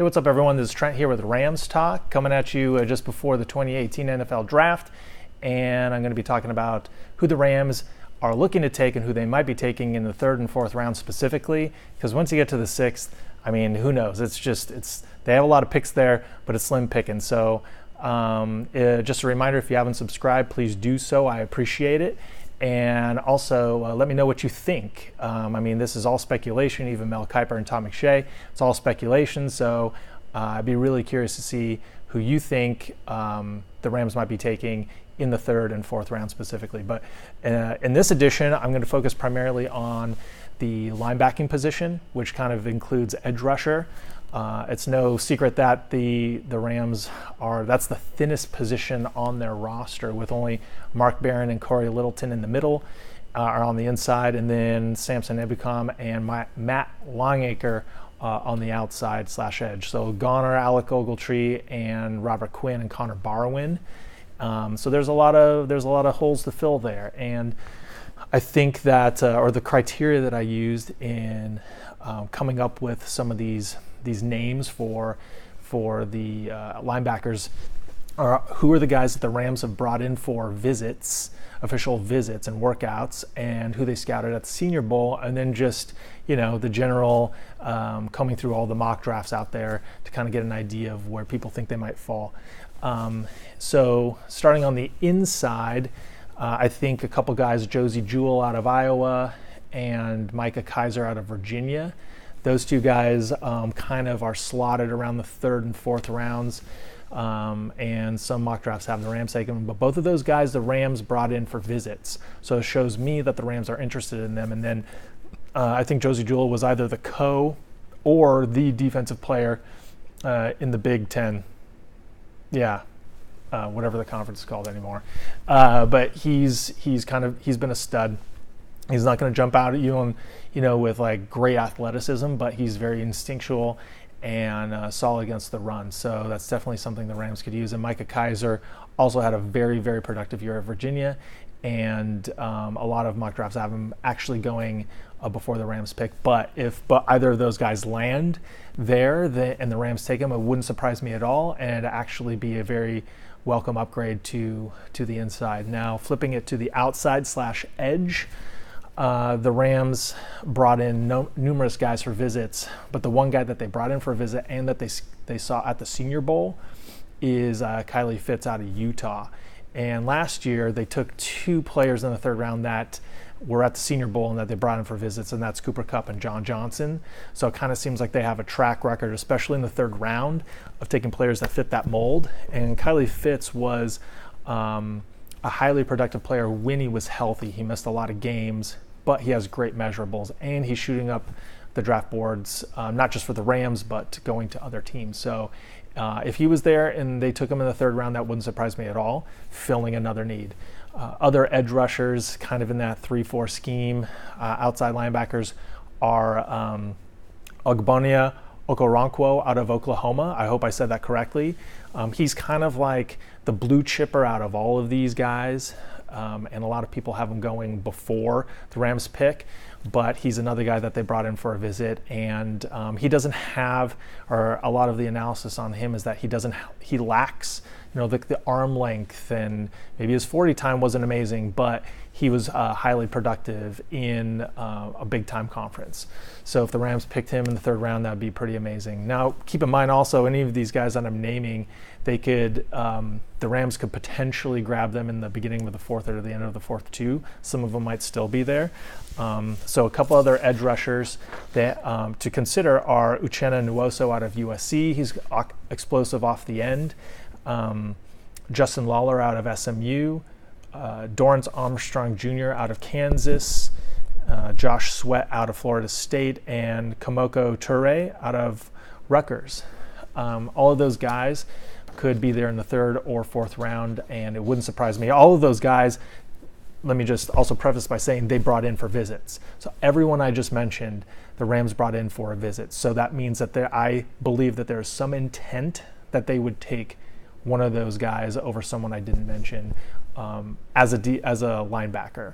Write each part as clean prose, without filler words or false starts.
Hey, what's up, everyone? This is Trent here with Rams Talk, coming at you just before the 2018 NFL Draft, and I'm going to be talking about who the Rams are looking to take and who they might be taking in the third and fourth round specifically, because once you get to the sixth, I mean, who knows? They have a lot of picks there, but it's slim pickings. So just a reminder, if you haven't subscribed, please do so. I appreciate it. And also, let me know what you think. I mean, this is all speculation, even Mel Kiper and Tom McShay. It's all speculation, so I'd be really curious to see who you think the Rams might be taking in the third and fourth round specifically. But in this edition, I'm going to focus primarily on the linebacking position, which kind of includes edge rusher. It's no secret that the Rams that's the thinnest position on their roster, with only Mark Barron and Corey Littleton in the middle, are on the inside, and then Samson Ebukam and Matt Longacre on the outside / edge. So Goner, Alec Ogletree, and Robert Quinn and Connor Barwin. So there's a lot of holes to fill there, and I think that or the criteria that I used in coming up with some of these names for the linebackers are who are the guys that the Rams have brought in for official visits and workouts, and who they scouted at the Senior Bowl, and then just, the general combing through all the mock drafts out there to kind of get an idea of where people think they might fall. So starting on the inside, I think a couple guys, Josie Jewell out of Iowa and Micah Kiser out of Virginia. Those two guys kind of are slotted around the third and fourth rounds, and some mock drafts have the Rams taking them. But both of those guys the Rams brought in for visits, so it shows me that the Rams are interested in them. And then I think Josie Jewell was either the or the defensive player in the Big Ten. Yeah, whatever the conference is called anymore. But he's been a stud. He's not going to jump out at you with like great athleticism, but he's very instinctual and solid against the run. So that's definitely something the Rams could use. And Micah Kiser also had a very, very productive year at Virginia, and a lot of mock drafts have him actually going before the Rams pick. But if either of those guys land there and the Rams take him, it wouldn't surprise me at all, and actually be a very welcome upgrade to the inside. Now, flipping it to the outside / edge. The Rams brought in numerous guys for visits, but the one guy that they brought in for a visit and that they saw at the Senior Bowl is Kylie Fitz out of Utah. And last year they took two players in the third round that were at the Senior Bowl and that they brought in for visits, and that's Cooper Kupp and John Johnson. So it kind of seems like they have a track record, especially in the third round, of taking players that fit that mold. And Kylie Fitz was a highly productive player when he was healthy. He missed a lot of games, but he has great measurables, and he's shooting up the draft boards, not just for the Rams, but going to other teams. So if he was there and they took him in the third round, that wouldn't surprise me at all, filling another need. Other edge rushers kind of in that 3-4 scheme, outside linebackers, are Ogbonia Okoronkwo out of Oklahoma. I hope I said that correctly. He's kind of like the blue chipper out of all of these guys, and a lot of people have him going before the Rams pick, but he's another guy that they brought in for a visit, and he doesn't have, or a lot of the analysis on him is that he lacks the arm length, and maybe his 40 time wasn't amazing, but he was highly productive in a big-time conference. So if the Rams picked him in the third round, that would be pretty amazing. Now, keep in mind also, any of these guys that I'm naming, the Rams could potentially grab them in the beginning of the fourth or the end of the fourth too. Some of them might still be there. So a couple other edge rushers that to consider are Uchenna Nwosu out of USC. He's explosive off the end. Justin Lawler out of SMU. Dorrance Armstrong Jr. out of Kansas, Josh Sweat out of Florida State, and Kamoko Toure out of Rutgers. All of those guys could be there in the third or fourth round, and it wouldn't surprise me. All of those guys, let me just also preface by saying they brought in for visits. So everyone I just mentioned, the Rams brought in for a visit. So that means that I believe that there is some intent that they would take one of those guys over someone I didn't mention as a linebacker.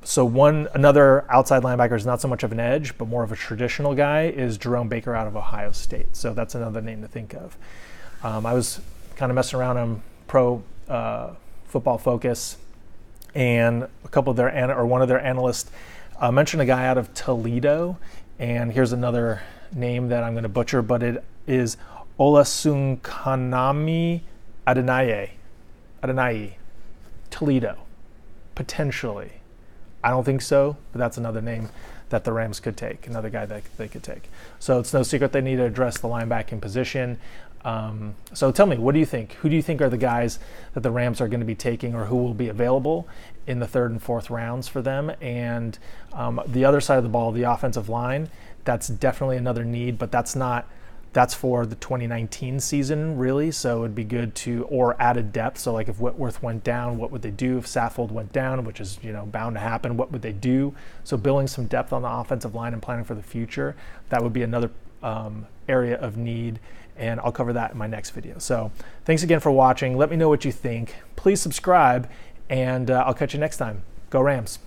So another outside linebacker is not so much of an edge, but more of a traditional guy is Jerome Baker out of Ohio State. So that's another name to think of. I was kind of messing around on Pro Football Focus, and a couple of one of their analysts mentioned a guy out of Toledo, and here's another name that I'm going to butcher, but it is Olasunkanami Adenayi, Toledo, potentially. I don't think so, but that's another name that the Rams could take, another guy that they could take. So it's no secret they need to address the linebacking position. So tell me, what do you think? Who do you think are the guys that the Rams are going to be taking, or who will be available in the 3rd and 4th rounds for them? And the other side of the ball, the offensive line, that's definitely another need, but that's for the 2019 season, really. So it'd be good or added depth. So like if Whitworth went down, what would they do? If Saffold went down, which is, bound to happen, what would they do? So building some depth on the offensive line and planning for the future, that would be another area of need. And I'll cover that in my next video. So thanks again for watching. Let me know what you think. Please subscribe, and I'll catch you next time. Go Rams.